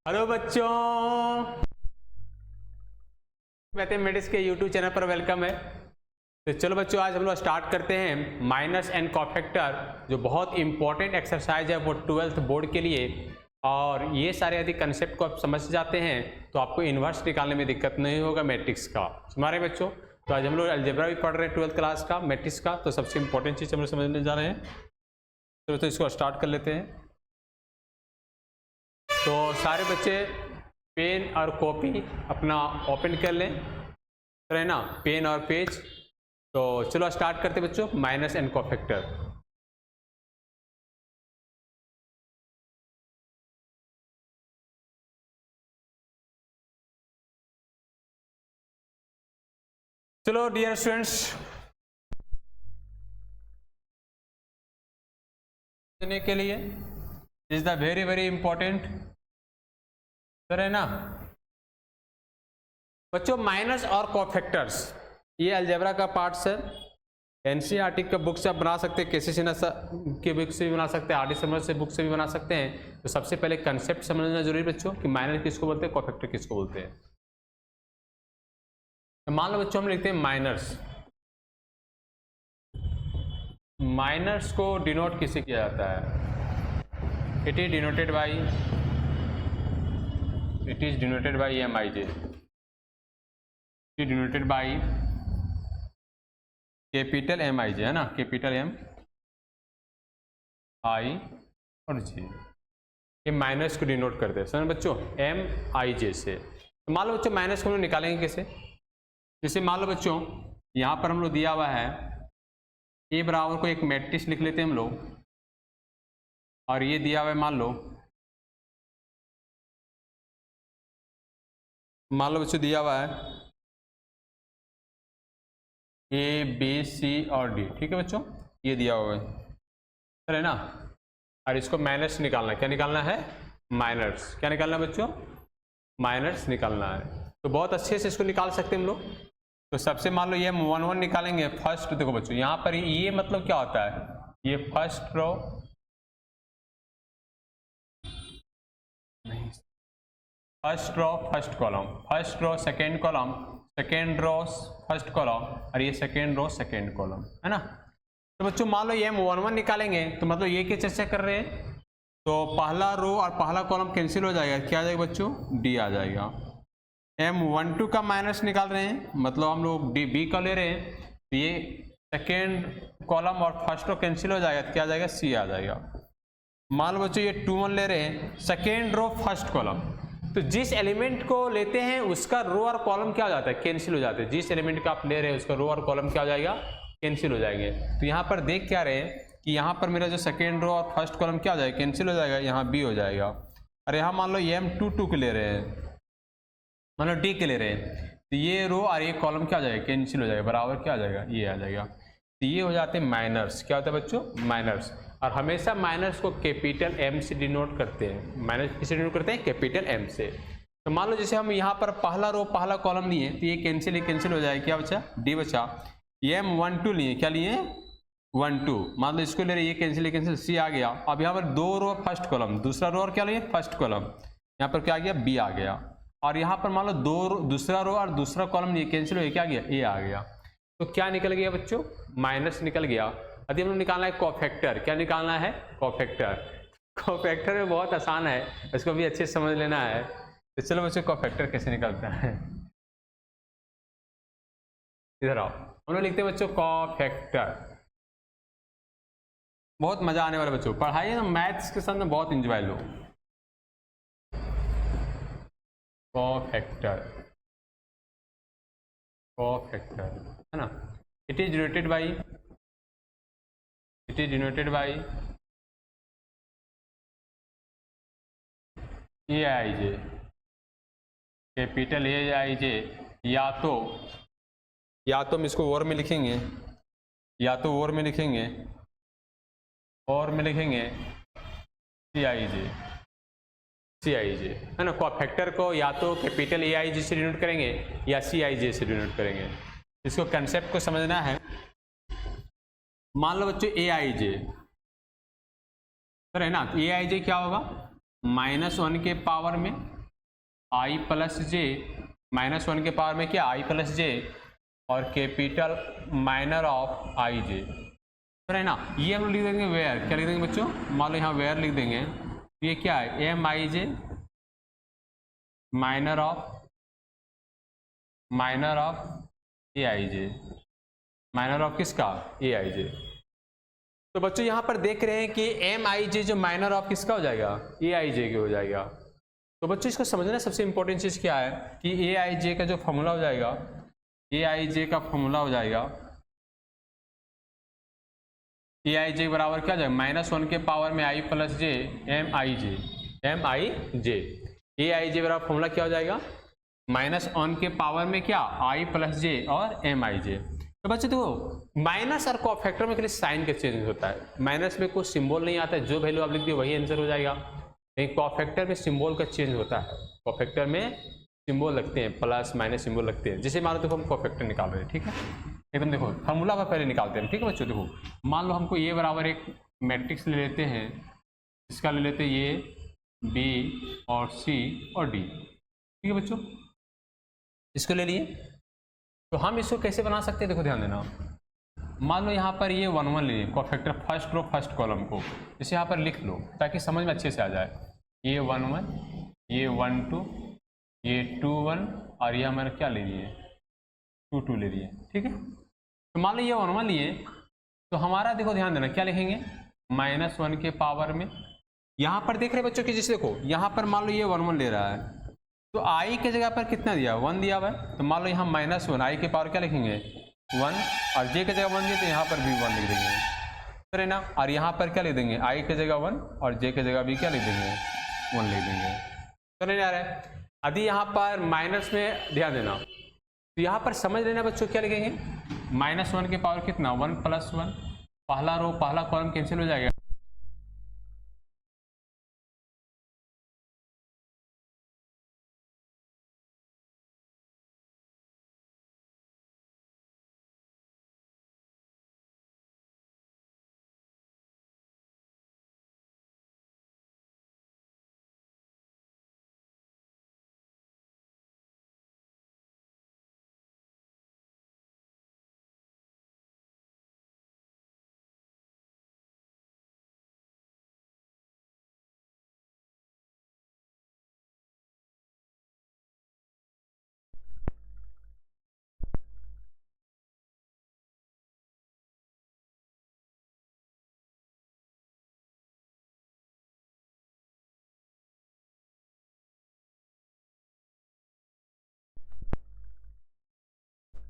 Hello बच्चों, mathematics के YouTube channel पर वेलकम है। तो चलो बच्चों, आज हम लोग स्टार्ट करते हैं माइनस एंड कॉफैक्टर, जो बहुत इंपॉर्टेंट एक्सरसाइज है वो 12th बोर्ड के लिए। और ये सारे यदि कंसेप्ट को आप समझ जाते हैं तो आपको इन्वर्स निकालने में दिक्कत नहीं होगा मैट्रिक्स का। हमारे बच्चों, तो आज हम लोग अलजेब्रा भी पढ़ रहे हैं 12th क्लास का मैट्रिक्स का, तो सबसे इंपॉर्टेंट चीज़ हम लोग समझने जा रहे हैं। तो इसको स्टार्ट कर लेते हैं। तो सारे बच्चे पेन और कॉपी अपना ओपन कर लें, है ना, पेन और पेज। तो चलो स्टार्ट करते बच्चों, माइनस एंड कॉफैक्टर। चलो डियर स्टूडेंट्स, के लिए is the very very important, है ना बच्चों। माइनस और कॉफैक्टर्स ये अलजेब्रा का पार्ट सर। एनसीईआरटी का बुक से आप बना सकते हैं, केसी सिन्हा के बुक से भी बना सकते हैं, आर डी समर से बुक से भी बना सकते हैं। तो सबसे पहले कंसेप्ट समझना जरूरी बच्चों कि माइनस किसको बोलते हैं, कॉफैक्टर किसको बोलते हैं। तो मान लो बच्चों हम लिखते हैं माइनस। माइनस को डिनोट किससे किया जाता है? It is denoted by M I J, denoted by capital M I J, है ना, कैपिटल एम आई और जे। ये माइनस को डिनोट करते हैं समझ बच्चों, एम आई जे से। तो मान लो बच्चों माइनस को हम लोग निकालेंगे कैसे? जैसे मान लो बच्चों यहाँ पर हम लोग दिया हुआ है ए बराबर को एक मैट्रिक्स लिख लेते हैं हम लोग, और ये दिया हुआ है मान लो बच्चों दिया हुआ है ए बी सी और डी, ठीक है बच्चों, ये दिया हुआ है ना। और इसको माइनस निकालना है। क्या निकालना है? माइनस। क्या निकालना है बच्चों? माइनस निकालना है। तो बहुत अच्छे से इसको निकाल सकते हैं हम लोग। तो सबसे मान लो ये हम 1 1 निकालेंगे। फर्स्ट देखो बच्चों, यहाँ पर ये मतलब क्या होता है, ये first row, first row first column, first row second column, second row first column, और ये सेकेंड रो सेकेंड कॉलम, है ना। तो बच्चों मान लो ये हम 1 1 निकालेंगे, तो मतलब ये क्या चर्चा कर रहे हैं, तो पहला रो और पहला कॉलम कैंसिल हो जाएगा। क्या आ जाएगा बच्चों? डी आ जाएगा। M12 का माइनस निकाल रहे हैं, मतलब हम लोग डी बी का ले रहे हैं, तो ये सेकेंड कॉलम और फर्स्ट रो कैंसिल हो जाएगा, तो क्या आ जाएगा? सी आ जाएगा। मान लो बच्चों ये 2 1 ले रहे हैं, सेकेंड रो फर्स्ट कॉलम, तो जिस एलिमेंट को लेते हैं उसका रो और कॉलम क्या हो जाता है? कैंसिल हो जाता है। जिस एलिमेंट का आप ले रहे हैं उसका रो और कॉलम क्या हो जाएगा? कैंसिल हो जाएंगे। तो यहाँ पर देख क्या रहे हैं कि यहाँ पर मेरा जो सेकेंड रो और फर्स्ट कॉलम क्या हो जाएगा? कैंसिल हो जाएगा, यहाँ बी हो जाएगा। और यहाँ मान लो ये हम 2 2 के ले रहे हैं, मान लो डी के ले रहे हैं, तो ये रो और ये कॉलम क्या हो जाएगा? कैंसिल हो जाएगा, बराबर क्या आ जाएगा? ये आ जाएगा। तो ये हो जाते हैं माइनस। क्या होता है बच्चों? माइनस। और हमेशा माइनस को कैपिटल एम से डिनोट करते हैं। माइनस किससे डिनोट करते हैं? कैपिटल एम से। तो मान लो जैसे हम यहाँ पर पहला रो पहला कॉलम लिए, तो ये कैंसिल हो जाएगा। क्या बचा? डी बचा। ये हम 1 2 लिए, क्या लिए? 1 2। मान लो इसको ले रहे, ये कैंसिल, सी आ गया। अब यहाँ पर 2 रो फर्स्ट कॉलम, दूसरा रो और क्या लिए? First column. यहाँ पर क्या आ गया? बी आ गया। और यहाँ पर मान लो दूसरा रो और दूसरा कॉलम ये कैंसिल हो गया, क्या आ गया? ए आ गया। तो क्या निकल गया बच्चों? माइनस निकल गया। अभी हम लोग निकालना है कॉफैक्टर। क्या निकालना है? कॉफैक्टर। कॉफैक्टर में बहुत आसान है, इसको भी अच्छे से समझ लेना है। तो चलो बच्चों कॉफैक्टर कैसे निकलता है, इधर आओ। हम लोग लिखते हैं बच्चों कॉफैक्टर। बहुत मजा आने वाला बच्चों, पढ़ाई ना मैथ्स के साथ में बहुत इंजॉय लो। कॉफैक्टर, कॉफैक्टर, है ना। It is denoted by A I J, capital A I J. या तो हम इसको और में लिखेंगे, और में लिखेंगे सी आई जे, है ना। कॉफैक्टर को या तो कैपिटल ए आई जे से डिनोट करेंगे या सी आई जे से डिनोट करेंगे। इसको कंसेप्ट को समझना है। मान लो बच्चों ए आई जे, है ना, ए आई जे क्या होगा? -1 के पावर में i प्लस जे, -1 के पावर में क्या i प्लस जे, और capital minor of I J, है ना। ये हम लोग लिख देंगे वेयर, क्या लिख देंगे बच्चों, मान लो यहाँ वेयर लिख देंगे, ये क्या है M I J minor of A I J, minor of किसका, ए आई जे। तो बच्चों यहाँ पर देख रहे हैं कि एम आई जे जो माइनर ऑफ किसका हो जाएगा, ए आई जे के हो जाएगा। तो बच्चों इसको समझना सबसे इंपॉर्टेंट चीज क्या है कि ए आई जे का जो फॉर्मूला हो जाएगा, ए आई जे का फॉर्मूला हो जाएगा, ए आई जे बराबर क्या हो जाएगा, -1 के पावर में आई plus J M I J, A I जे बराबर फॉर्मूला क्या हो जाएगा, -1 के पावर में क्या आई प्लस जे और एम आई जे। तो बच्चों देखो माइनस और कोफैक्टर में खाली साइन का चेंज होता है, माइनस में कोई सिंबल नहीं आता है, जो वैल्यू आप लिख दिए वही आंसर हो जाएगा। लेकिन कोफैक्टर में सिंबल का चेंज होता है, कोफैक्टर में सिंबल लगते हैं, प्लस माइनस सिंबल लगते हैं। जैसे मान लो देखो हम कोफैक्टर निकाल रहे हैं, ठीक है, एकदम देखो फार्मूला पर पहले निकालते हैं, ठीक है बच्चों। देखो मान लो हमको ये बराबर एक मैट्रिक्स ले लेते हैं, इसका ले लेते हैं ये बी और सी और डी, ठीक है बच्चों, इसको ले लिए। तो हम इसको कैसे बना सकते हैं, देखो ध्यान देना, मान लो यहाँ पर ये 1 1 ले, cofactor first row first column को इसे यहाँ पर लिख लो ताकि समझ में अच्छे से आ जाए। ये 1 1, ये 1 2, ये 2 1 और ये हमारा क्या ले लिए 2 2 ले लिए, ठीक है। तो मान लो ये 1 1 लिए, तो हमारा देखो ध्यान देना क्या लिखेंगे, -1 के पावर में, यहाँ पर देख रहे बच्चों की, जैसे देखो यहाँ पर मान लो ये 1 1 ले रहा है, तो आई के जगह पर कितना दिया 1 दिया हुआ है, तो मान लो यहाँ -1 आई के पावर क्या लिखेंगे 1, और जे की जगह 1 दिए तो यहाँ पर भी 1 लिख देंगे, है ना। और यहाँ पर क्या लिख देंगे आई की जगह 1 और जे की जगह भी क्या लिख देंगे 1 लिख देंगे, तो नहीं आ रहा है। यदि यहाँ पर माइनस में ध्यान देना, तो यहाँ पर समझ लेना बच्चों क्या लिखेंगे, -1 के पावर कितना 1 + 1, पहला रो पहला कॉलम कैंसिल हो जाएगा,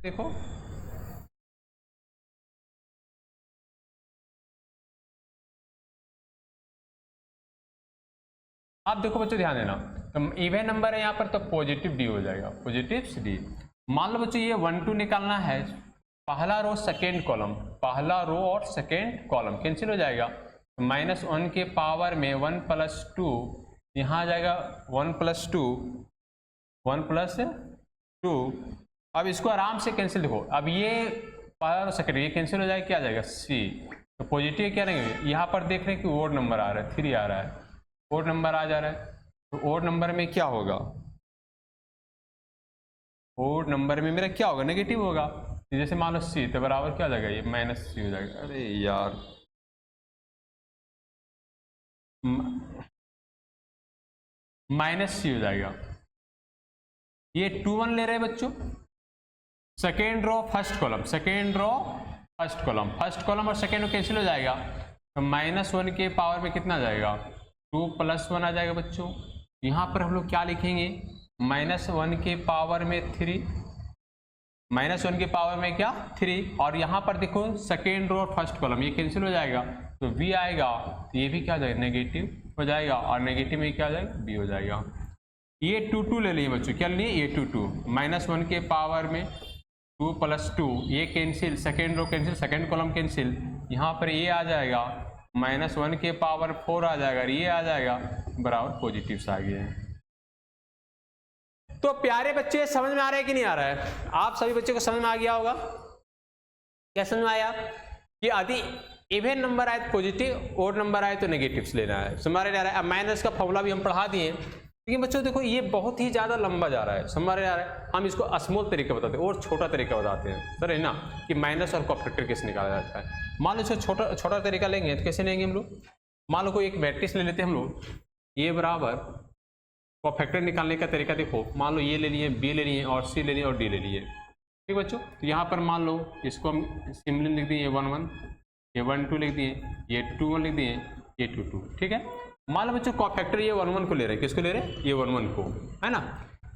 देखो आप देखो बच्चों ध्यान देना, तो इवन नंबर है यहाँ पर तो पॉजिटिव डी हो जाएगा, पॉजिटिव डी। मान लो बच्चों ये 1 2 निकालना है, पहला रो सेकेंड कॉलम, पहला रो और सेकेंड कॉलम कैंसिल हो जाएगा, तो -1 के पावर में 1 + 2, यहाँ आ जाएगा 1 + 2, 1 + 2। अब इसको आराम से कैंसिल, देखो अब ये पहला और सेकेंड ये कैंसिल हो जाएगा, क्या आ जाएगा सी, तो पॉजिटिव क्या रहेंगे, यहाँ पर देख रहे हैं कि ओड नंबर आ रहा है 3 आ रहा है, ओड नंबर आ जा रहा है, तो ओड नंबर में क्या होगा, ओड नंबर में मेरा क्या होगा नेगेटिव होगा, जैसे मान लो सी तो बराबर क्या हो जाएगा ये -c हो जाएगा, अरे यार -c हो जाएगा। ये 2 1 ले रहे हैं बच्चों, second row first column, second row first column, first column और सेकेंड रो कैंसिल हो जाएगा, तो -1 के पावर में कितना आ जाएगा 2 + 1 आ जाएगा बच्चों। यहाँ पर हम लोग क्या लिखेंगे, -1 के पावर में 3, -1 के पावर में क्या 3, और यहाँ पर देखो सेकेंड रो और फर्स्ट कॉलम ये कैंसिल हो जाएगा, तो बी आएगा, तो ये भी क्या हो जाएगा नेगेटिव हो जाएगा, और नेगेटिव में क्या हो जाएगा बी हो जाएगा। ये 2 2 ले लिए बच्चों, क्या लिए ये 2 2, -1 के पावर में 2 + 2 ये cancel, second row cancel, second column cancel, यहाँ पर ये आ जाएगा -1 के पावर 4 आ जाएगा, ये आ जाएगा बराबर पॉजिटिव से आ गया है। तो प्यारे बच्चे समझ में आ रहा है कि नहीं आ रहा है, आप सभी बच्चों को समझ में आ गया होगा, क्या समझ में आया कि यदि इवन नंबर आए तो पॉजिटिव, ओड नंबर आए तो नेगेटिव्स लेना है, समझ में आ रहा है। अब माइनस का फॉर्मूला भी हम पढ़ा दिए, लेकिन बच्चों देखो ये बहुत ही ज़्यादा लंबा जा रहा है, समझ में आ रहा है। हम इसको स्मॉल तरीका बताते हैं और छोटा तरीका बताते हैं, सर है ना, कि माइनस और कोफैक्टर कैसे निकाला जाता है। मान लो इसको छोटा तरीका लेंगे तो कैसे लेंगे हम लोग, मान लो कोई एक मैट्रिक्स ले लेते हैं हम लोग, ये बराबर कोफैक्टर निकालने का तरीका देखो, मान लो ये ले लिए, बी ले लिए और सी ले लिए और डी ले लिए, ठीक बच्चों। तो यहाँ पर मान लो इसको हम सिम्बल लिख दिए, 1 1, ये 1 2 लिख दिए, ये 2 1 लिख दिए, ये 2 2, ठीक है। मान लो बच्चों कोफैक्टर ये 1 1 को ले रहे हैं, किसको ले रहे हैं, ये 1 1 को, है ना।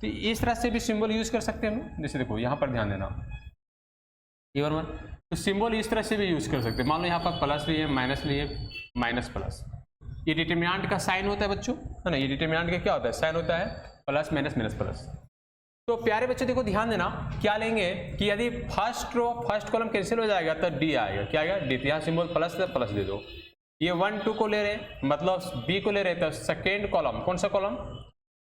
तो इस तरह से भी सिंबल यूज कर सकते हैं हम, जैसे देखो यहाँ पर ध्यान देना, ये 1 1, तो सिंबल इस तरह से भी यूज कर सकते हैं। मान लो यहाँ पर प्लस लिए, माइनस लिए, माइनस प्लस, ये डिटरमिनेंट का साइन होता है बच्चों, है ना, ये डिटरमिनेंट का क्या होता है, साइन होता है, प्लस माइनस माइनस प्लस। तो प्यारे बच्चों देखो ध्यान देना, क्या लेंगे कि यदि first row first column cancel हो जाएगा तो डी आएगा, क्या आएगा, डी। यहाँ सिंबल प्लस है, प्लस दे दो। ये 1 2 को ले रहे मतलब बी को ले रहे तो सेकेंड कॉलम, कौन सा कॉलम,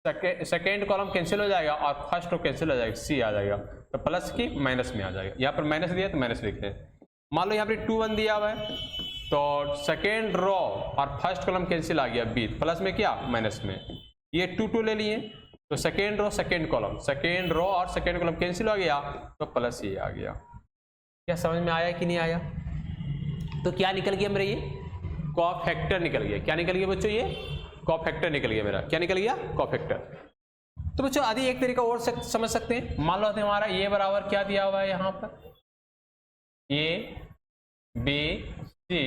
सेकेंड कॉलम कैंसिल हो जाएगा और फर्स्ट रो कैंसिल हो जाएगा, सी आ जाएगा, तो प्लस की माइनस में आ जाएगा। यहाँ पर माइनस दिया तो माइनस लिख रहे हैं। मान लो यहाँ पर 2 1 दिया हुआ है, तो सेकेंड रो और फर्स्ट कॉलम कैंसिल आ गया, बी प्लस में क्या, माइनस में। ये 2 2 ले लिए, तो second row second column, second row और सेकेंड कॉलम कैंसिल हो गया तो प्लस ये आ गया। क्या समझ में आया कि नहीं आया। तो क्या निकल गया मेरा, ये कोफैक्टर निकल गया। क्या निकल गया बच्चों, ये कोफैक्टर निकल गया मेरा। क्या निकल गया, कोफैक्टर। तो बच्चों आदि एक तरीका और समझ सकते हैं। मान लो हमारा ये बराबर क्या दिया हुआ है, यहाँ पर ए बी सी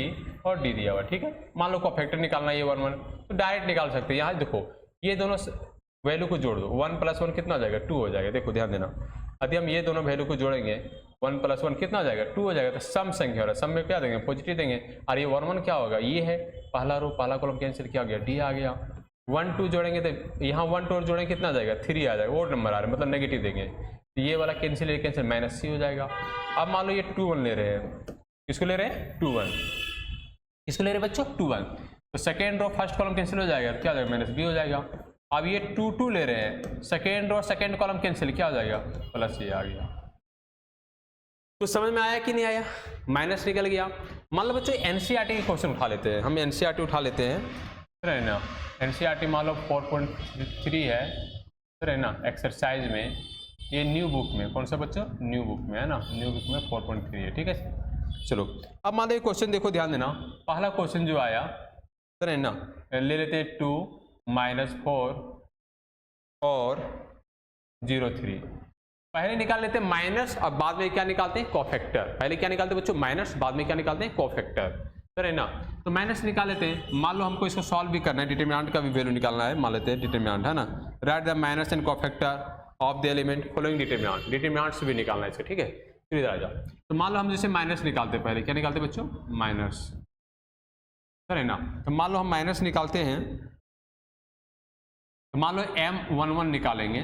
और डी दिया हुआ, ठीक है। मान लो कोफैक्टर निकालना ये 1 1, तो डायरेक्ट निकाल सकते हैं। यहाँ देखो ये दोनों वैल्यू को जोड़ दो, 1 + 1 कितना हो जाएगा, 2 हो जाएगा। देखो ध्यान देना, यदि हम ये दोनों वैल्यू को जोड़ेंगे 1 + 1 कितना हो जाएगा, 2 हो जाएगा। तो सम संख्या हो रहा है, सम में क्या देंगे, पॉजिटिव देंगे। और ये 1 1 क्या होगा, ये है पहला रो पहला कॉलम कैंसिल किया गया, डी आ गया। 1 2 जोड़ेंगे तो यहाँ 1 2 और जोड़ेंगे कितना आ जाएगा, 3 आ जाएगा। ओड नंबर आ रहा है मतलब नेगेटिव देंगे, तो ये वाला कैंसिल, ये कैंसिल, माइनस सी हो जाएगा। अब मान लो ये 2 1 ले रहे हैं, किसको ले रहे हैं, 2 1, किसको ले रहे हैं बच्चों, 2 1, तो second row first column cancel हो जाएगा, क्या हो जाएगा, माइनस बी हो जाएगा। अब ये 2 2 ले रहे हैं, second row second column cancel, क्या हो जाएगा, प्लस ये आ गया। तो समझ में आया कि नहीं आया, माइनस निकल गया। मान लो बच्चों एनसीईआरटी के क्वेश्चन उठा लेते हैं, हम एनसीईआरटी उठा लेते हैं, है ना। एनसीईआरटी मान लो 4.3 है, है ना, एक्सरसाइज में, ये न्यू बुक में, कौन सा बच्चों, न्यू बुक में, है ना, न्यू बुक में 4.3 है, ठीक है। चलो अब मान लो क्वेश्चन देखो ध्यान देना, पहला क्वेश्चन जो आया, है ना, ले लेते हैं 2 -4 और 0 3। पहले निकाल लेते हैं माइनस और बाद में क्या निकालते हैं, कोफैक्टर। पहले क्या निकालते हैं बच्चों, माइनस, बाद में क्या निकालते हैं, कोफैक्टर, है ना। तो माइनस निकाल लेते हैं। मान लो हमको इसको सॉल्व भी करना है, डिटरमिनेंट का भी वैल्यू निकालना है, मान लेते हैं डिटरमिनेंट, है ना। Right the minus and cofactor of the element following determinant, determinant से भी निकालना है इसका, ठीक है। फिर इधर आ जाओ, तो मान लो हम जैसे माइनस निकालते हैं, पहले क्या निकालते हैं बच्चों, माइनस, है ना। तो मान लो हम माइनस निकालते हैं, तो मान लो M11 निकालेंगे,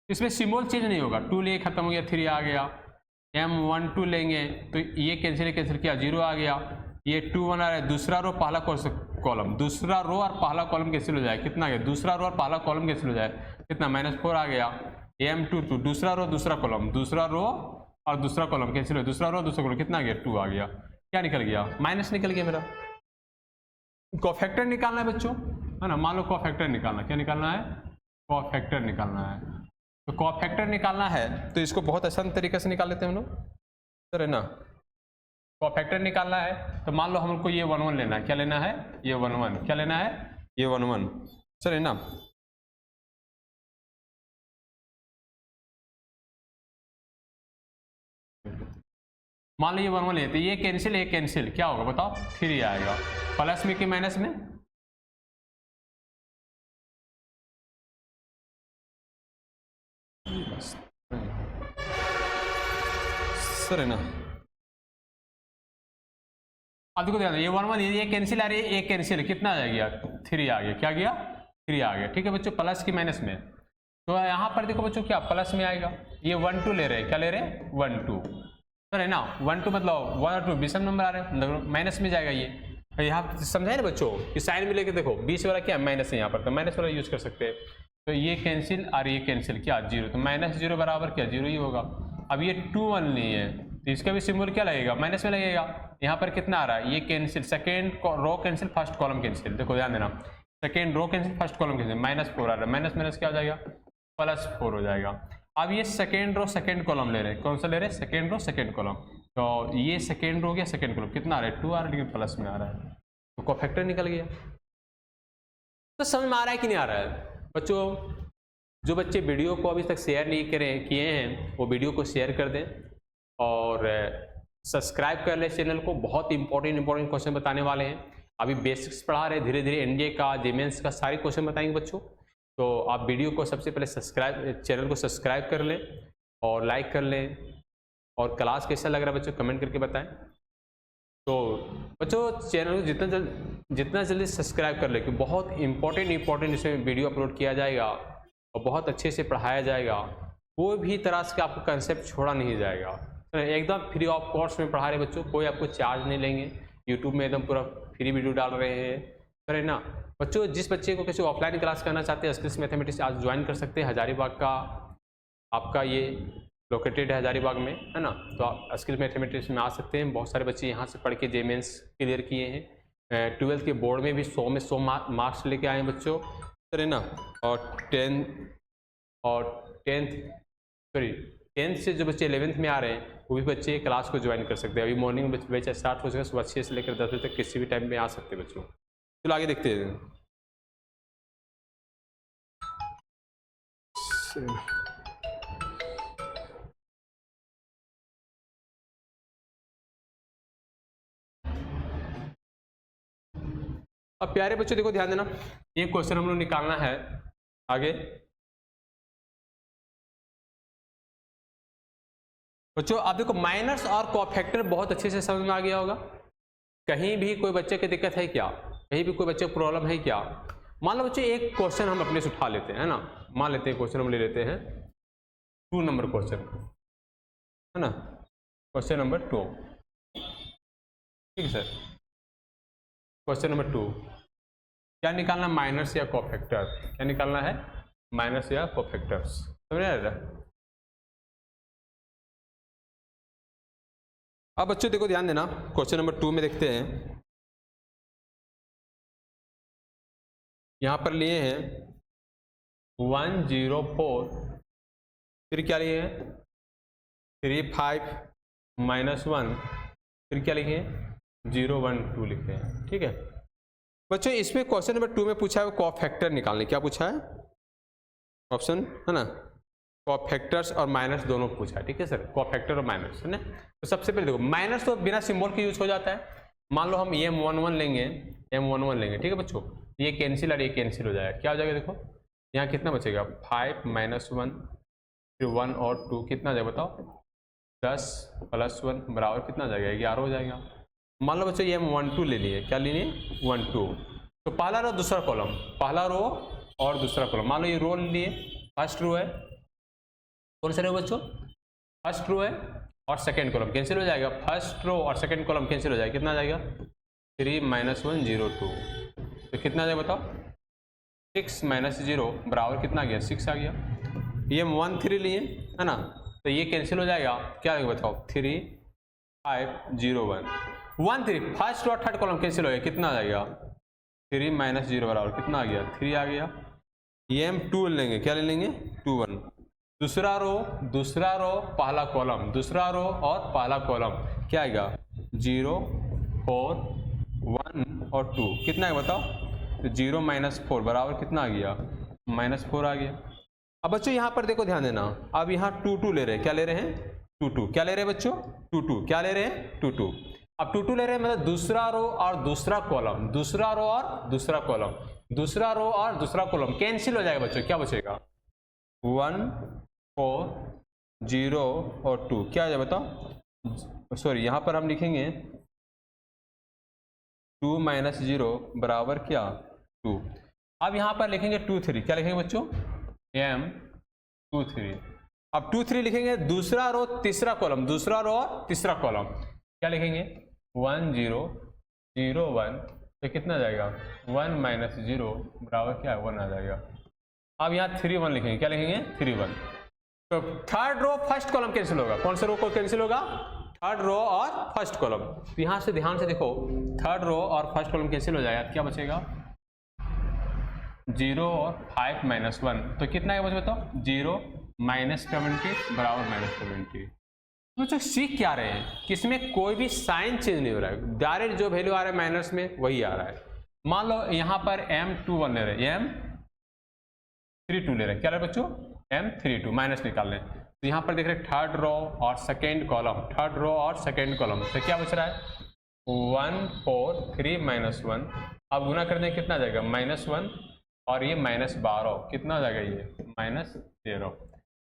इसमें सिंबल चेंज नहीं होगा, 2 लिए खत्म हो गया, 3 आ गया। M12 लेंगे तो ये कैंसिल किया, 0 आ गया। ये 2 1 आ रहा है, दूसरा रो पहला कॉलम, दूसरा रो और पहला कॉलम कैंसिल हो जाए, कितना आ गया, दूसरा रो और पहला कॉलम कैंसिल हो जाए, कितना, -4 आ गया। M22 दूसरा रो दूसरा कॉलम, दूसरा रो और दूसरा कॉलम कैंसिल हो, दूसरा रो दूसरा कॉलम, कितना आ गया, 2 आ गया। क्या निकल गया, माइनस निकल गया मेरा। कोफैक्टर निकालना है बच्चों, है ना। मान लो कोफैक्टर निकालना, क्या निकालना है, कोफैक्टर निकालना है। तो कोफैक्टर निकालना है तो इसको बहुत आसान तरीके से निकाल लेते हैं हम लोग, सर, है ना। कोफैक्टर निकालना है तो मान लो हमको ये 1 1 लेना है, क्या लेना है, ये 1 1, क्या लेना है, ये 1 1, सर, है ना। मान लो ये 1 1 लेते, ये कैंसिल, क्या होगा बताओ, 3 आएगा। प्लस में कि माइनस में, सर, है ना। अब देखो ध्यान, ये 1 1, ये कैंसिल आ रही है, ये कैंसिल, कितना आ गया, 3 आ गया, क्या गया, 3 आ गया, ठीक है बच्चों। प्लस की माइनस में, तो यहाँ पर देखो बच्चों क्या प्लस में आएगा। ये 1 2 ले रहे हैं, क्या ले रहे हैं, 1 2, सर, है ना। 1 2 मतलब 1 और 2 विषम नंबर आ रहे हैं, माइनस में जाएगा ये। यहाँ समझाए ना बच्चों कि साइन में लेके देखो, बीच वाला क्या माइनस है, यहाँ पर तो माइनस वाला यूज कर सकते हैं। तो ये कैंसिल और ये कैंसिल, क्या 0, तो -0 बराबर क्या 0 ही होगा। अब ये 2 1 नहीं है तो इसका भी सिंबल क्या लगेगा, माइनस में लगेगा। यहाँ पर कितना आ रहा है, ये cancel, second row cancel, first column cancel, देखो ध्यान देना, second row cancel, first column cancel, -4 आ रहा है, माइनस माइनस क्या हो जाएगा, +4 हो जाएगा। अब ये सेकेंड रो सेकेंड कॉलम ले रहे हैं, कौन सा ले रहे हैं, सेकेंड रो सेकेंड कॉलम, तो ये सेकेंड रो गया सेकेंड कॉलम, कितना आ रहा है, 2 आ रहा है, लेकिन प्लस में आ रहा है, तो कोफैक्टर निकल गया। तो समझ में आ रहा है कि नहीं आ रहा है बच्चों? जो बच्चे वीडियो को अभी तक शेयर नहीं किए हैं वो वीडियो को शेयर कर दें और सब्सक्राइब कर लें चैनल को। बहुत इंपॉर्टेंट क्वेश्चन बताने वाले हैं। अभी बेसिक्स पढ़ा रहे, धीरे धीरे एनडीए का, जेमेंस का सारे क्वेश्चन बताएंगे बच्चों। तो आप वीडियो को सबसे पहले चैनल को सब्सक्राइब कर लें और लाइक कर लें, और क्लास कैसा लग रहा है बच्चों कमेंट करके बताएं। तो बच्चों चैनल को जितना जल्दी सब्सक्राइब कर लें, क्योंकि बहुत इंपॉर्टेंट इसमें वीडियो अपलोड किया जाएगा और बहुत अच्छे से पढ़ाया जाएगा। कोई भी तरह से आपको कंसेप्ट छोड़ा नहीं जाएगा, तो एकदम फ्री ऑफ कॉस्ट में पढ़ा रहे बच्चों, कोई आपको चार्ज नहीं लेंगे। यूट्यूब में एकदम पूरा फ्री वीडियो डाल रहे हैं, है ना बच्चों। जिस बच्चे को किसी ऑफलाइन क्लास करना चाहते हैं स्किल्स मैथमेटिक्स आज ज्वाइन कर सकते हैं। हजारीबाग का आपका ये लोकेटेड है, हजारीबाग में, है ना। तो आप स्किल्स मैथमेटिक्स में आ सकते हैं। बहुत सारे बच्चे यहाँ से पढ़ के जेमेंस क्लियर किए हैं। 12th के बोर्ड में भी 100 में 100 मार्क्स लेके आए हैं बच्चों, है ना। और 10th से जो बच्चे 11th में आ रहे हैं वो भी बच्चे क्लास को ज्वाइन कर सकते हैं। अभी मॉर्निंग में बैच स्टार्ट हो जाएगा, सुबह 6 से लेकर 10 बजे तक किसी भी टाइम में आ सकते हैं बच्चों। चलो आगे देखते हैं। अब प्यारे बच्चों देखो ध्यान देना, ये क्वेश्चन हम लोग निकालना है आगे। बच्चों आप देखो माइनस और कोफैक्टर बहुत अच्छे से समझ में आ गया होगा। कहीं भी कोई बच्चे की दिक्कत है क्या, कहीं भी कोई बच्चे को प्रॉब्लम है क्या? मान लो बच्चे एक क्वेश्चन हम अपने से उठा लेते हैं, है ना। मान लेते हैं क्वेश्चन हम ले लेते हैं 2 नंबर क्वेश्चन, है ना, क्वेश्चन नंबर 2, ठीक है सर। क्वेश्चन नंबर 2 क्या निकालना, माइनस या कोफैक्टर, क्या निकालना है, माइनस या कोफैक्टर्स, समझ आ रहा है। अब बच्चों देखो ध्यान देना, क्वेश्चन नंबर 2 में देखते हैं। यहां पर लिए हैं 104, फिर क्या लिए हैं 35 -1, फिर क्या लिखे हैं 012 लिखे हैं, ठीक है बच्चों। इसमें क्वेश्चन नंबर 2 में पूछा है कोफैक्टर निकालने, क्या पूछा है ऑप्शन, है ना, कोफैक्टर्स और माइनस दोनों पूछा है, ठीक है सर, कोफैक्टर और माइनस, है ना। तो सबसे पहले देखो माइनस तो बिना सिंबल के यूज हो जाता है। मान लो हम M11 लेंगे, M11 लेंगे, ठीक है बच्चों, ये कैंसिल और ये कैंसिल हो जाएगा, क्या हो जाएगा देखो यहाँ कितना बचेगा 5 -1, फिर 1 और 2 कितना जाएगा बताओ, 10 + 1 बराबर कितना जाएगा 11 हो जाएगा। मान लो बच्चों ये हम 1 2 ले लिए, क्या ले लिए 1 2, तो पहला रो दूसरा कॉलम, पहला रो और दूसरा कॉलम, मान लो ये रो लिए, फर्स्ट रो है, कौन सा रो बच्चों, फर्स्ट रो है, और सेकंड कॉलम कैंसिल हो जाएगा, फर्स्ट रो और सेकंड कॉलम कैंसिल हो जाएगा, कितना जाएगा 3 -1 0 2, तो कितना जाएगा बताओ 6 - 0 बराबर कितना आ गया 6 आ गया। ये हम 1 3 लिए, है ना, तो ये कैंसिल हो जाएगा, क्या आएगा बताओ 3 5 0 1 1 3, फर्स्ट और थर्ड कॉलम कैंसिल हो गया, कितना आ जाएगा 3 - 0 बराबर कितना आ गया 3 आ गया। ये हम 2 लेंगे, क्या ले लेंगे 2 1, दूसरा रो पहला कॉलम, दूसरा रो और पहला कॉलम क्या आएगा 0 4 1 और 2, कितना है बताओ, तो 0 - 4 बराबर कितना आ गया -4 आ गया। अब बच्चों यहाँ पर देखो ध्यान देना, अब यहाँ 2 2 ले रहे हैं, क्या ले रहे हैं 2 2, क्या ले रहे हैं बच्चों 2 2, क्या ले रहे हैं 2 2। अब 2 2 ले रहे हैं मतलब दूसरा रो और दूसरा कॉलम, दूसरा रो और दूसरा कॉलम, दूसरा रो और दूसरा कॉलम कैंसिल हो जाएगा बच्चों, क्या बचेगा 1 4 0 और 2, क्या आ जाए बताओ, सॉरी यहाँ पर हम लिखेंगे 2 - 0 बराबर क्या 2। अब यहाँ पर लिखेंगे 2 3, क्या लिखेंगे बच्चों M 2 3। अब 2 3 लिखेंगे, दूसरा रो तीसरा कॉलम, दूसरा रो और तीसरा कॉलम क्या लिखेंगे 1 0 0 1, तो कितना जाएगा 1 - 0 बराबर क्या है 1 आ जाएगा। अब यहाँ 3 1 लिखेंगे, क्या लिखेंगे 3 1, तो third row first column cancel होगा, कौन सा रो को कैंसिल होगा थर्ड रो और फर्स्ट कॉलम। तो यहां से ध्यान से देखो, थर्ड रो और फर्स्ट कॉलम कैंसिल हो जाएगा, क्या बचेगा 0 और 5 माइनस 1, तो कितना है बच्चों बताओ 0 माइनस 70 बराबर माइनस 70। बच्चों सीख क्या रहे हैं कि इसमें कोई भी साइन चेंज नहीं हो रहा है, डायरेक्ट जो वैल्यू आ रहा है माइनस में वही आ रहा है। मान लो यहाँ पर M21 ले रहे हैं, M32 ले रहे हैं, क्या ले रहे बच्चों M32 माइनस निकाल रहे हैं। तो यहाँ पर देख रहे हैं थर्ड रो और सेकेंड कॉलम, थर्ड रो और सेकेंड कॉलम, तो क्या बच रहा है 1 4 3 माइनस 1। अब गुना कर दें कितना आ जाएगा -1 और ये -12, कितना आ जाएगा ये -13।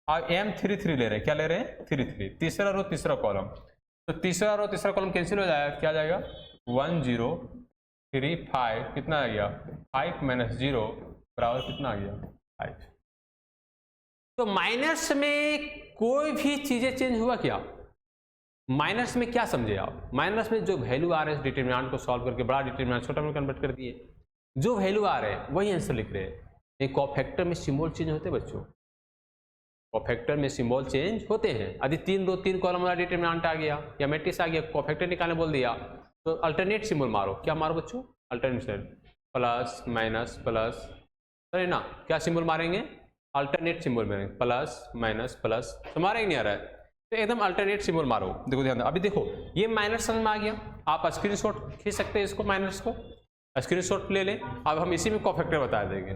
अब M33 ले रहे हैं, क्या ले रहे हैं 33, तीसरा रो तीसरा कॉलम, तो तीसरा रो तीसरा कॉलम कैंसिल हो जाएगा, क्या जाएगा 1 0 3 5, कितना आ गया 5 माइनस 0 बराबर कितना आ गया 5। तो माइनस में कोई भी चीजें चेंज हुआ क्या, माइनस में क्या समझे आप, माइनस में जो वैल्यू आ रहे हैं डिटरमिनेंट को सॉल्व करके बड़ा डिटरमिनेंट छोटा में कन्वर्ट कर दिए, जो वैल्यू आ रहे हैं वही आंसर लिख रहे हैं। एक कोफैक्टर में सिंबल चेंज होते हैं बच्चों, कोफैक्टर में सिंबल चेंज होते हैं। यदि 3 रो 3 कॉलम वाला डिटरमिनेंट आ गया या मैट्रिक्स आ गया, कोफैक्टर निकालने बोल दिया, तो अल्टरनेट सिंबल मारो, क्या मारो बच्चों अल्टरनेट, प्लस माइनस प्लस, सही ना, क्या सिंबल मारेंगे अल्टरनेट सिंबल मारेंगे, प्लस माइनस प्लस, तो मारेंगे नहीं आ रहा है तो एकदम अल्टरनेट सिंबल मारो। देखो ध्यान दो, अभी देखो ये माइनस समझ में आ गया, आप स्क्रीनशॉट खींच सकते हैं, इसको माइनस को स्क्रीनशॉट ले लें। अब हम इसी में कोफैक्टर बता देंगे,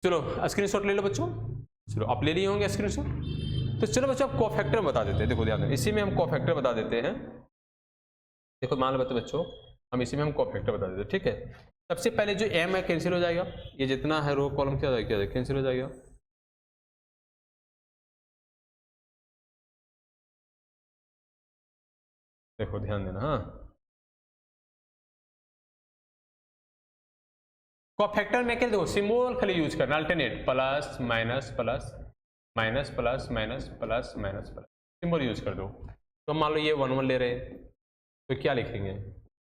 चलो स्क्रीनशॉट ले लो बच्चों, चलो आप ले लिए होंगे स्क्रीनशॉट। तो चलो बच्चों आप कोफैक्टर बता देते हैं, देखो ध्यान दो, इसी में हम कोफैक्टर बता देते हैं। देखो मान लो बच्चों हम इसी में हम कोफैक्टर बता देते हैं, ठीक है। सबसे पहले जो m है कैंसिल हो जाएगा, ये जितना है रो कॉलम क्या हो जाएगा कैंसिल हो जाएगा। देखो ध्यान देना, हाँ कोफैक्टर में क्या देखो सिंबल खाली यूज करना, alternate plus minus plus minus plus minus plus minus plus, symbol use कर दो। तो मान लो ये 1 1 ले रहे हैं, तो क्या लिखेंगे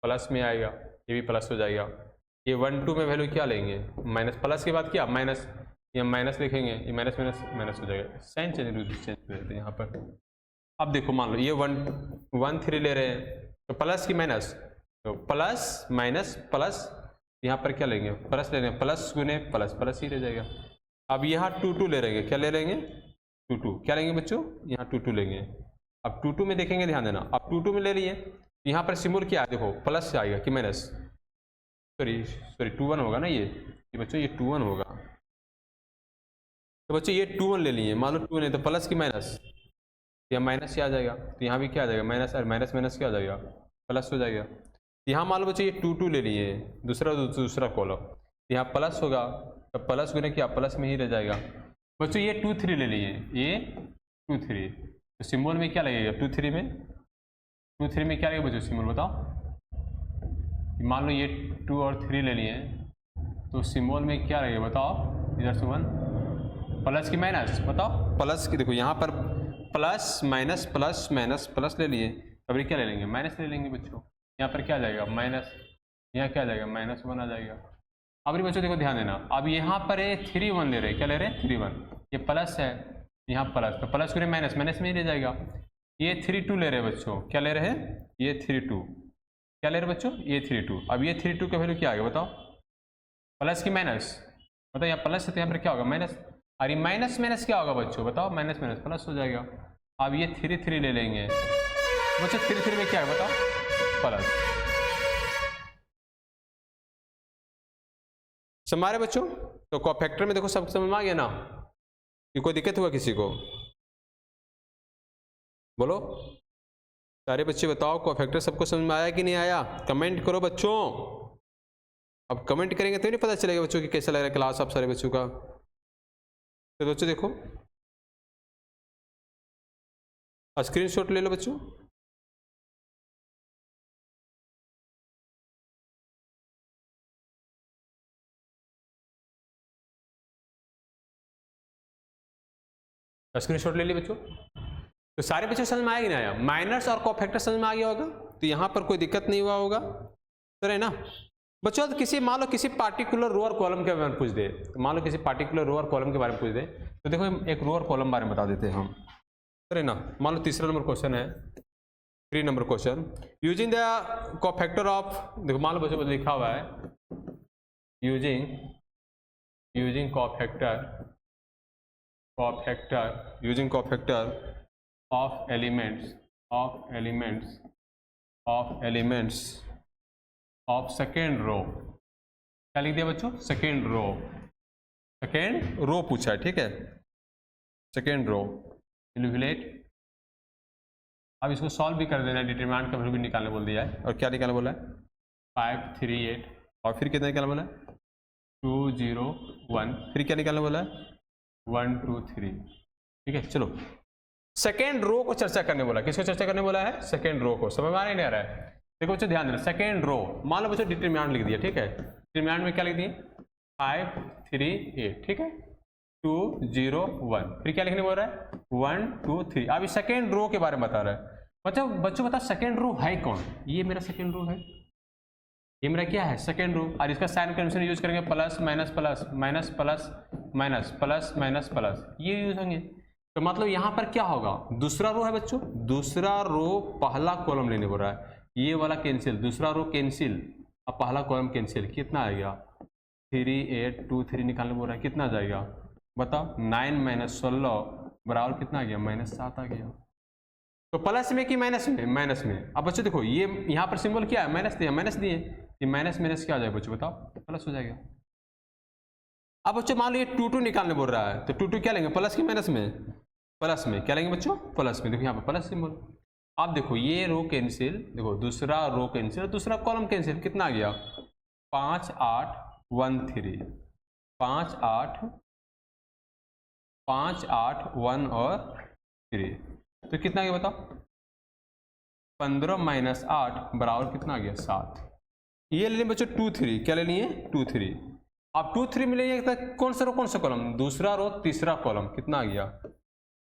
प्लस में आएगा, ये भी प्लस हो जाएगा। ये 1 2 में वैल्यू क्या लेंगे माइनस, प्लस के बाद क्या माइनस, ये माइनस लिखेंगे, ये माइनस माइनस माइनस हो जाएगा, साइन चेंज चेंज हो जाते हैं यहाँ पर। अब देखो मान लो ये 1 3 ले रहे हैं, तो प्लस की माइनस, तो प्लस माइनस प्लस, यहाँ पर क्या लेंगे प्लस ले लेंगे, प्लस गुने प्लस प्लस ही रह जाएगा। अब यहाँ 2 2 ले लेंगे, क्या ले लेंगे 2 2, क्या लेंगे बच्चों यहाँ 2 2 लेंगे। अब 2 2 में देखेंगे, ध्यान देना, अब 2 2 में ले लिए, यहाँ पर सिंबल क्या है देखो प्लस से आएगा कि माइनस, सॉरी 2 1 होगा ना, ये बच्चों ये 2 1 होगा। तो बच्चों ये 2 1 ले लिए, मान लो 2 1 है तो प्लस की माइनस, यहाँ माइनस से आ जाएगा, तो यहाँ भी क्या आ जाएगा माइनस, और माइनस माइनस क्या आ जाएगा प्लस हो जाएगा। यहाँ मान लो बच्चों ये 2 2 ले लिए, दूसरा कॉलम, यहाँ प्लस होगा तो प्लस गुने क्या प्लस में ही रह जाएगा। बच्चों ये 2 3 ले लिए, ये 2 3, तो सिंबल में क्या लगेगा 2 3 में क्या लगेगा बच्चों सिंबल बताओ। मान लो ये 2 और 3 ले लिए, तो सिंबल में क्या लगेगा बताओ, इधर से 1 प्लस की माइनस, बताओ प्लस की, देखो यहाँ पर plus minus plus minus plus ले लिए, अभी क्या ले लेंगे माइनस ले लेंगे बच्चों। यहाँ पर क्या आ जाएगा माइनस, यहाँ क्या आ जाएगा -1 आ जाएगा। अब बच्चों देखो ध्यान देना, अब यहाँ पर 3 1 ले रहे हैं, क्या ले रहे हैं 3 1, ये प्लस है यहाँ प्लस, तो प्लस को माइनस माइनस में ही ले जाएगा। ये 3 2 ले रहे हैं बच्चों, क्या ले रहे हैं ये 3 2, क्या ले रहे हैं बच्चों ये 3 2। अब ये 3 2 का वैल्यू क्या आ गया बताओ, प्लस की माइनस, बताओ यहाँ प्लस है तो यहाँ पर क्या होगा माइनस, और ये माइनस माइनस क्या होगा बच्चों बताओ, माइनस माइनस प्लस हो जाएगा। अब ये 3 3 ले लेंगे बच्चों, 3 3 में क्या है बताओ प्लस। समझ रहे बच्चों, तो कोफैक्टर में देखो सब समझ में आ गया ना, ये कोई दिक्कत हुआ किसी को बोलो, सारे बच्चे बताओ कोफैक्टर सबको समझ में आया कि नहीं आया, कमेंट करो बच्चों। अब कमेंट करेंगे तो नहीं पता चलेगा बच्चों कि कैसा लग रहा है क्लास आप सारे बच्चों का। तो बच्चों देखो स्क्रीनशॉट ले लो बच्चों, स्क्रीनशॉट ले लिए बच्चों। तो सारे बच्चे समझ में आया कि नहीं आया, माइनस और कोफैक्टर समझ में आ गया होगा, तो यहाँ पर कोई दिक्कत नहीं हुआ होगा, सर है ना बच्चों। तो किसी मान लो किसी पार्टिकुलर रो और कॉलम के बारे में पूछ दे, तो मान लो किसी पार्टिकुलर रो और कॉलम के बारे में पूछ दे, तो देखो एक रो और कॉलम बारे में बता देते हैं हम। अरे ना, मान लो तीसरा नंबर क्वेश्चन है, 3 number question. Using the cofactor of, देखो मान लो बच्चों लिखा हुआ है using cofactor of elements of second row. क्या लिख दिया बच्चों? सेकेंड रो पूछा है, ठीक है, सेकेंड रो। इन्फ्लेट, अब इसको सॉल्व भी कर देना है, डिटरमिनेंट का वैल्यू भी निकालने बोल दिया है। और क्या निकालने बोला है? 5 3 8, और फिर कितना निकालने बोला है? 2 0 1, फिर क्या निकालने बोला है? 1 2 3, ठीक है। चलो सेकेंड रो को चर्चा करने बोला। किसको चर्चा करने बोला है? सेकेंड रो को। समझ में नहीं आ रहा है? देखो बच्चों ध्यान देना, सेकेंड रो, मान लो बच्चों डिटरमिनेंट लिख दिया, ठीक है। डिटरमिनेंट में क्या लिख दिए? 5 3 8, ठीक है, 2 0 1, फिर क्या लिखने बोल रहा है? 1 2 3। अब इस सेकेंड रो के बारे में बता रहा है। बच्चों बता सेकेंड रो है कौन? ये मेरा सेकेंड रो है, ये मेरा क्या है? Second row. और इसका साइन कन्वेंशन यूज करेंगे, plus minus plus minus plus minus plus minus plus, ये यूज होंगे। तो मतलब यहां पर क्या होगा? दूसरा रो है बच्चों, दूसरा रो पहला कॉलम लेने बोल रहा है, ये वाला कैंसिल, दूसरा रो कैंसिल, अब पहला कॉलम कैंसिल, कितना आएगा? 3 8 2 3 निकालने बोल रहा है, कितना आ जाएगा बताओ? 9 - 16 बराबर कितना आ गया? -7 आ गया। तो प्लस में कि माइनस में? माइनस में। अब बच्चों देखो ये यहाँ पर सिंबल क्या है? माइनस दिया, माइनस दिए, ये माइनस माइनस क्या आ जाएगा बच्चों बताओ? प्लस हो जाएगा। अब बच्चों मान लो ये 2 2 निकालने बोल रहा है, तो 2 2 क्या लेंगे? प्लस की माइनस में? प्लस में। क्या लेंगे बच्चों? प्लस में। देखो यहाँ पर प्लस सिंबल। अब देखो ये रो कैंसिल, देखो दूसरा रो कैंसिल, दूसरा कॉलम कैंसिल, कितना आ गया? 5 8 1 3, 5 8 1 और 3, तो कितना आ गया बताओ? 15 - 8 बराबर कितना आ गया? 7। ये ले लें बच्चों 2 3, क्या ले लिए? 2 3। अब 2 3 मिलेंगे तो कौन सा रो कौन सा कॉलम? दूसरा रो तीसरा कॉलम, कितना आ गया?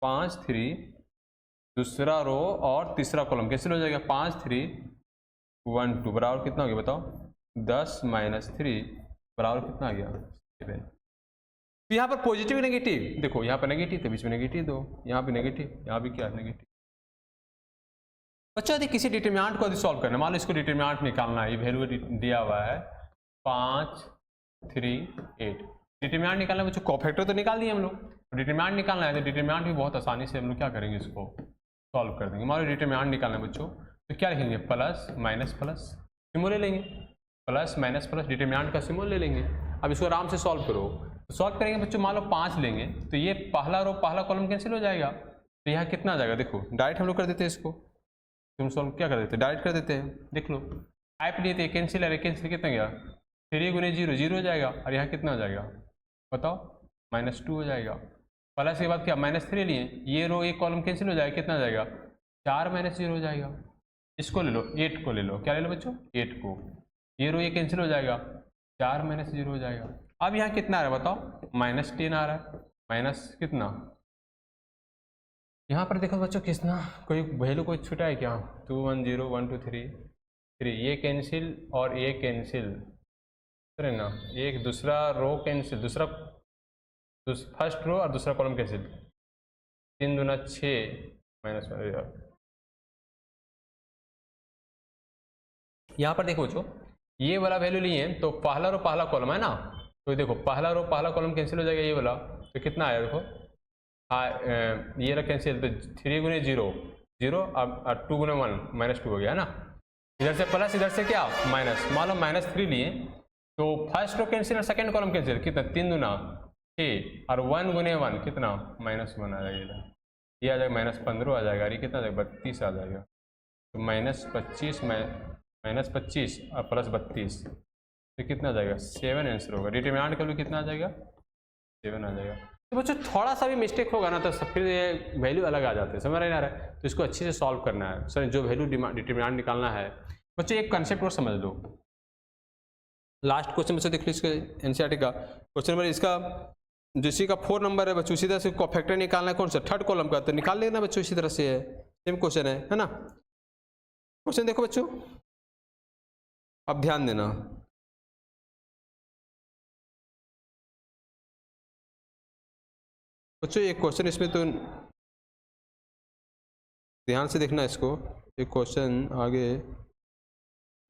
5 3, दूसरा रो और तीसरा कॉलम कैंसिल हो जाएगा, 5 3 1 2 बराबर कितना हो गया बताओ? 10 - 3 बराबर कितना आ गया? 7। तो यहाँ पर पॉजिटिव नेगेटिव, देखो यहाँ पर नेगेटिव, तो बीच में नेगेटिव दो, यहाँ पे नेगेटिव, यहाँ भी क्या है? नेगेटिव। बच्चों यदि किसी डिटरमिनेंट को यदि सॉल्व करना, मान लो इसको डिटरमिनेंट निकालना है, ये वैल्यू दिया हुआ है 5 3 8, डिटरमिनेंट निकालना है बच्चों, कोफैक्टर तो निकाल दिए हम लोग, डिटरमिनेंट निकालना है, तो डिटरमिनेंट भी बहुत आसानी से हम लोग क्या करेंगे, इसको सॉल्व कर देंगे। मान लो डिटरमिनेंट निकालना है बच्चों, तो क्या लिखेंगे? प्लस माइनस प्लस, सिंबल ले लेंगे, प्लस माइनस प्लस, डिटरमिनेंट का सिंबल ले लेंगे। अब इसको आराम से सॉल्व करो, तो सॉल्व करेंगे बच्चों, मान लो 5 लेंगे, तो ये पहला रो पहला कॉलम कैंसिल हो जाएगा, तो यहाँ कितना आ जाएगा? देखो डायरेक्ट हम लोग कर देते हैं इसको, तुम सॉल्व क्या कर देते हैं? डायरेक्ट कर देते हैं, देख लो, टाइप लिए थे कैंसिल है, कैंसिल कितना गया? 3 × 0 0 हो जाएगा, और यहाँ कितना हो जाएगा बताओ? -2 हो जाएगा। प्लस के बाद क्या? -3 लिए, ये रो एक कॉलम कैंसिल हो जाएगा, कितना हो जाएगा? 4 - 0 हो जाएगा। इसको ले लो, 8 को ले लो, क्या ले लो बच्चों? 8 को, ये रो ये कैंसिल हो जाएगा, 4 - 0 हो जाएगा। अब यहाँ कितना आ रहा है बताओ? -10 आ रहा है, माइनस कितना? यहाँ पर देखो बच्चों कितना, कोई वैल्यू कोई छूटा है क्या? 2 1 0 1 2 3 3, ये कैंसिल और ये कैंसिल, है ना, एक दूसरा रो कैंसिल, दूसरा फर्स्ट रो और दूसरा कॉलम कैंसिल, 3 दूना 6 -1। यहाँ पर देखो बच्चों ये वाला वैल्यू लिए तो पहला रो पहला कॉलम है ना, तो देखो पहला रो पहला कॉलम कैंसिल हो जाएगा, ये वाला, तो कितना आया देखो? हाँ ये रहा कैंसिल, तो 3 × 0 0, अब 2 × 1 -2 हो गया है ना, इधर से प्लस इधर से क्या? माइनस। मान लो -3 लिए, तो फर्स्ट रो कैंसिल और सेकंड कॉलम कैंसिल, कितना? 3 दूना 6, और 1 × 1 कितना? -1 आ जाएगा, ये आ जाएगा -15 आ जाएगा, और ये कितना आ जाएगा? 32 आ जाएगा। तो -25 और +32, तो कितना आ जाएगा? 7 आंसर होगा। डिटरमिनेंट का भी कितना आ जाएगा? 7 आ जाएगा। तो बच्चों थोड़ा सा भी मिस्टेक होगा ना, तो फिर ये वैल्यू अलग आ जाते हैं, समझ नहीं आ रहा है, तो इसको अच्छे से सॉल्व करना है। सर जो वैल्यू डिटरमिनेंट निकालना है बच्चों, एक कंसेप्ट और समझ लो। लास्ट क्वेश्चन बच्चों देख लो, इसके एनसीईआरटी का क्वेश्चन नंबर, इसका जिसी का 4 नंबर है बच्चों, इसी तरह से कोफैक्टर निकालना है, कौन सा? थर्ड कॉलम का, तो निकाल लेना बच्चों, इसी तरह से है, सेम क्वेश्चन है ना। क्वेश्चन देखो बच्चों, अब ध्यान देना, बच्चों एक क्वेश्चन इसमें तो ध्यान से देखना इसको, ये क्वेश्चन आगे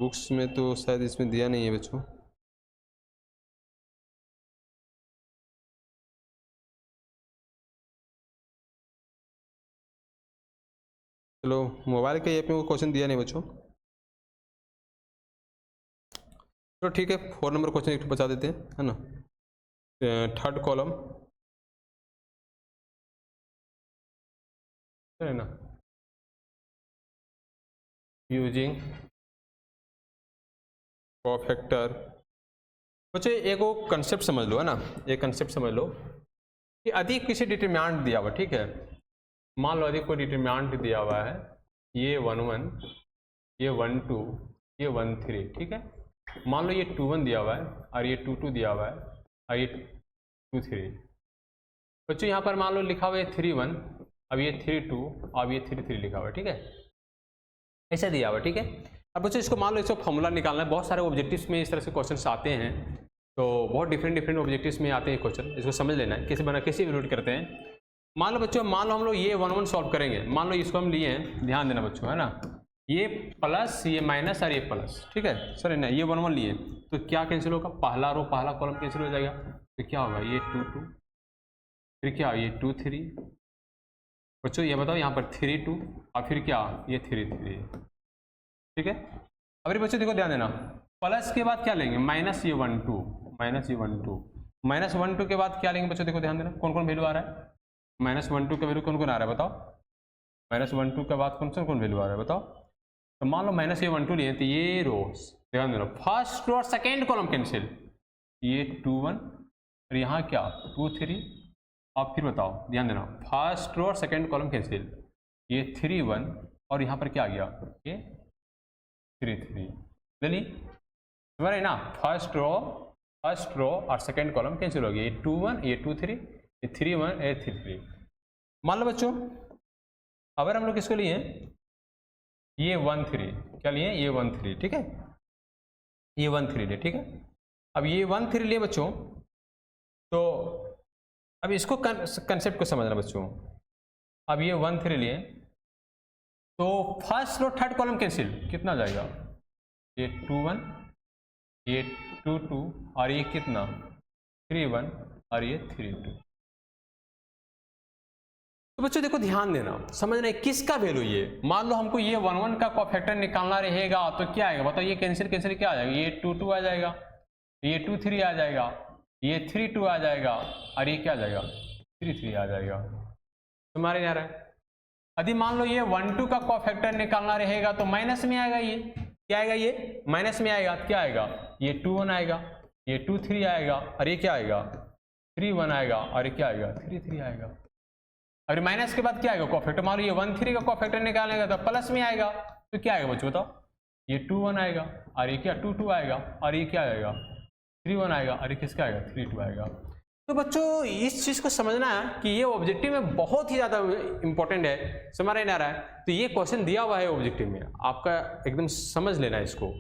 बुक्स में तो शायद इसमें दिया नहीं है बच्चों। चलो मोबाइल के ऐप में वो क्वेश्चन दिया नहीं बच्चों। तो ठीक है, 4 नंबर क्वेश्चन एक बचा देते हैं, है ना। थर्ड कॉलम है ना, यूजिंग कोफैक्टर। बच्चों एक वो कंसेप्ट समझ लो, है ना, एक कंसेप्ट समझ लो कि अधिक किसी डिटरमिनेंट दिया हुआ, ठीक है। मान लो अधिक कोई डिटरमिनेंट दिया हुआ है, ये 1 1, ये 1 2, ये 1 3, ठीक है। मान लो ये 2 1 दिया हुआ है और ये 2 2 दिया हुआ है और ये 2 3। बच्चों यहाँ पर मान लो लिखा हुआ है 3 1, अब ये 3 2, अब ये 3 3 लिखा हुआ है, ठीक है, ऐसा दिया हुआ है, ठीक है। अब बच्चों इसको मान लो इसको फॉर्मूला निकालना है। बहुत सारे ऑब्जेक्टिव्स में इस तरह से क्वेश्चंस आते हैं, तो बहुत डिफरेंट ऑब्जेक्टिव्स में आते हैं क्वेश्चन, इसको समझ लेना है कैसे बना, कैसे इवेल्यूएट करते हैं। मान लो बच्चों, मान लो हम लोग ये 1 1 सॉल्व करेंगे, मान लो इसको हम लिए हैं, ध्यान देना बच्चों, है ना, ये प्लस ये माइनस और ये प्लस, ठीक है सर, ना ये 1 1 लिए तो क्या कैंसिल होगा, पहला रो पहला कॉलम कैंसिल हो जाएगा, तो क्या होगा ये 2 2, फिर क्या ये 2 3। बच्चों ये बताओ यहाँ पर 3 2 और फिर क्या ये 3 3, ठीक है। अब बच्चों देखो ध्यान देना, प्लस के बाद क्या लेंगे, माइनस ये 1 2, माइनस ये 1 2, माइनस 1 2 के बाद क्या लेंगे बच्चों, देखो ध्यान देना कौन कौन वैल्यू आ रहा है, माइनस 1 2 का वैल्यू कौन कौन आ रहा है बताओ, माइनस 1 2 के बाद कौन वैल्यू आ रहा है बताओ। तो मान लो माइनस ये 1 2 लिए तो ये रोज ध्यान देना, फर्स्ट रो और सेकेंड कॉलम कैंसिल, ये 2 1 और यहाँ क्या 2 3, अब फिर बताओ ध्यान देना, फर्स्ट रो और सेकेंड कॉलम कैंसिल, ये 3 1 और यहाँ पर क्या आ गया ये 3 3, चलिए समझ रहे ना, फर्स्ट रो और सेकेंड कॉलम कैंसिल हो गया, ये 2 1 ये 2 3, ये 3 1 ये 3 3। मान लो बच्चों अगर हम लोग किसको लिए ये 1 3, क्या लिए ये 1 3, ठीक है, ये 1 3 लिए, ठीक है। अब ये 1 3 लिए बच्चों, तो अब इसको कंसेप्ट को समझना बच्चों, अब ये 1 3 लिए तो first row third column cancel, कितना जाएगा ये 2 1, ये 2 2 और ये कितना 3 1 और ये 3 2। तो बच्चों देखो ध्यान देना, समझना है किसका वैल्यू, ये मान लो हमको ये 1 1 का कोफैक्टर निकालना रहेगा तो क्या आएगा बताओ, ये कैंसिल क्या आ जाएगा, ये 2 2 आ जाएगा, ये 2 3 आ जाएगा, ये 3 2 आ जाएगा और ये क्या आ जाएगा 3 3 आ जाएगा, तुम्हारे यहाँ है। यदि मान लो ये 1 2 का कोफैक्टर निकालना रहेगा तो माइनस में आएगा, ये क्या आएगा, ये माइनस में आएगा, क्या आएगा ये 2 1 आएगा, ये 2 3 आएगा और ये क्या आएगा 3 1 आएगा और ये क्या आएगा 3 3 आएगा। और माइनस के बाद क्या आएगा कोफैक्टर, मान लो ये 1 3 का कोफैक्टर निकालेगा तो प्लस में आएगा, तो क्या आएगा बच्चों बताओ, ये 2 1 आएगा और ये क्या 2 2 आएगा और ये क्या आएगा 3 1 आएगा और ये किसका आएगा 3 2 आएगा। तो बच्चों इस चीज को समझना है कि ये ऑब्जेक्टिव में बहुत ही ज्यादा इंपॉर्टेंट है, समझ नहीं आ रहा है तो ये क्वेश्चन दिया हुआ है ऑब्जेक्टिव में, आपका एकदम समझ लेना है इसको।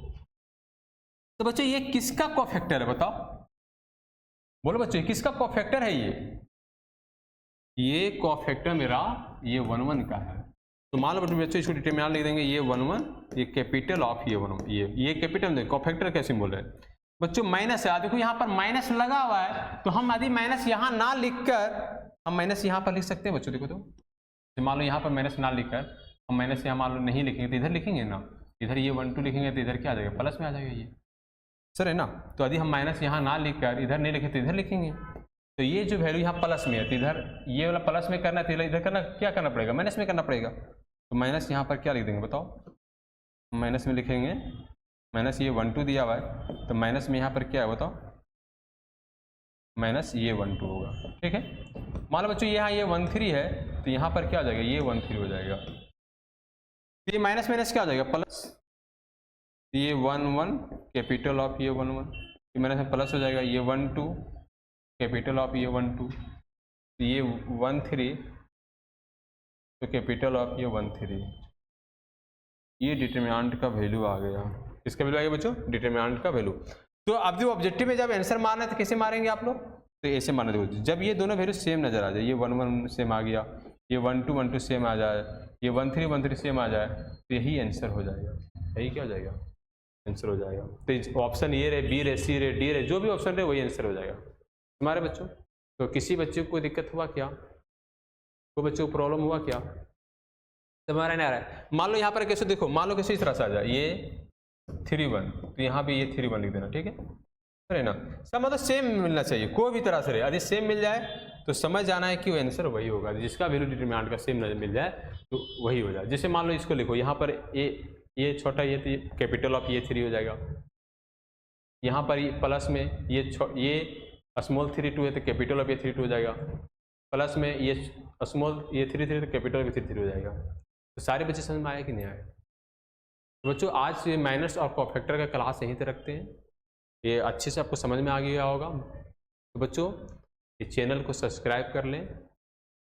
तो बच्चों ये किसका कोफैक्टर है बताओ, बोलो बच्चों किसका कोफैक्टर है, ये कोफैक्टर मेरा ये 1 1 का है। तो मान लो बच्चों इसको डिटरमिनेंट लिख देंगे, ये 1 1 ये कैपिटल ऑफ ये 1 ये कैपिटल कोफैक्टर का सिंबल है बच्चों, माइनस है, देखो यहाँ पर माइनस लगा हुआ है तो हम यदि माइनस यहाँ ना लिखकर हम माइनस यहाँ पर लिख सकते हैं बच्चों, देखो तो मान लो यहाँ पर माइनस ना लिखकर हम माइनस यहाँ मान लो नहीं लिखेंगे तो इधर लिखेंगे ना, इधर ये 1 2 लिखेंगे तो इधर क्या आ जाएगा प्लस में आ जाएगा ये, सर है ना। तो यदि हम माइनस यहाँ ना लिखकर इधर नहीं लिखे तो इधर लिखेंगे, तो ये जो वैल्यू यहाँ प्लस में है तो इधर ये वाला प्लस में करना है, इधर करना क्या करना पड़ेगा माइनस में करना पड़ेगा। तो माइनस यहाँ पर क्या लिख देंगे बताओ, माइनस में लिखेंगे, माइनस ये 1 2 दिया हुआ है तो माइनस में यहाँ पर क्या है बताओ, माइनस ये 1 2 होगा, ठीक है। मान लो बच्चों यहाँ ये 1 3 है तो यहाँ पर क्या हो जाएगा ये 1 3 हो जाएगा, तो ये माइनस माइनस क्या हो जाएगा प्लस, ये 1 1 कैपिटल ऑफ ये 1 1 माइनस में प्लस हो जाएगा, ये 1 2 कैपिटल ऑफ ये 1 2, ये 1 3 तो कैपिटल ऑफ ये 1 3, ये डिटरमिनेंट का वैल्यू आ गया, इसका वैल्यू आ गया बच्चों डिटरमिनेंट का वैल्यू। तो अब जो ऑब्जेक्टिव में जब आंसर मारना है तो कैसे मारेंगे आप लोग, तो ऐसे मारना, देखो जब ये दोनों वैल्यू सेम नजर आ जाए, ये 1 1 सेम आ गया, ये 1 2 1 2 सेम आ जाए, ये 1 3 1 3 सेम आ जाए, तो यही आंसर हो जाएगा। यही क्या हो जाएगा? आंसर हो जाएगा। तो ऑप्शन ए रहे, बी रहे, सी रहे, डी रहे, जो भी ऑप्शन रहे वही आंसर हो जाएगा तुम्हारे बच्चों। तो किसी बच्चे को कोई दिक्कत हुआ क्या? कोई बच्चे को प्रॉब्लम हुआ क्या? तुम्हारा नहीं आ रहा है? मान लो यहाँ पर कैसे देखो, मान लो कैसे इस तरह से आ जाए, ये 3 1, तो यहाँ पे ये 3 1 लिख देना, ठीक है? है ना? सब मतलब सेम मिलना चाहिए, कोई भी तरह से रहे। यदि सेम मिल जाए तो समझ जाना है कि वो आंसर वही होगा, जिसका वैल्यू डिटरमिनेंट का सेम मिल जाए तो वही हो जाए। जैसे मान लो इसको लिखो, यहाँ पर ये छोटा, ये तो कैपिटल ऑफ ये 3 हो जाएगा। यहाँ पर प्लस में ये स्मॉल 3 2 है तो कैपिटल ऑफ ये 3 2 हो जाएगा। प्लस में ये स्मॉल ये 3 3 तो कैपिटल ऑफ ये 3 3 हो जाएगा। तो सारे बच्चे समझ में आए कि नहीं आए? तो बच्चों आज ये माइनस और कॉफैक्टर का क्लास यहीं से रखते हैं। ये अच्छे से आपको समझ में आ गया होगा। तो बच्चों इस चैनल को सब्सक्राइब कर लें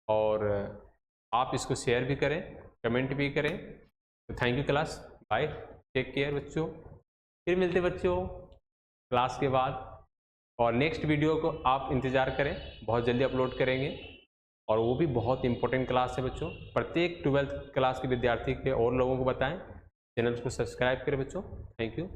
और आप इसको शेयर भी करें, कमेंट भी करें। तो thank you class, bye, take care बच्चों। फिर मिलते बच्चों क्लास के बाद, और नेक्स्ट वीडियो को आप इंतज़ार करें, बहुत जल्दी अपलोड करेंगे और वो भी बहुत इंपॉर्टेंट क्लास है बच्चों। प्रत्येक 12th क्लास के विद्यार्थी के और लोगों को बताएं, चैनल को सब्सक्राइब करें बच्चों। Thank you.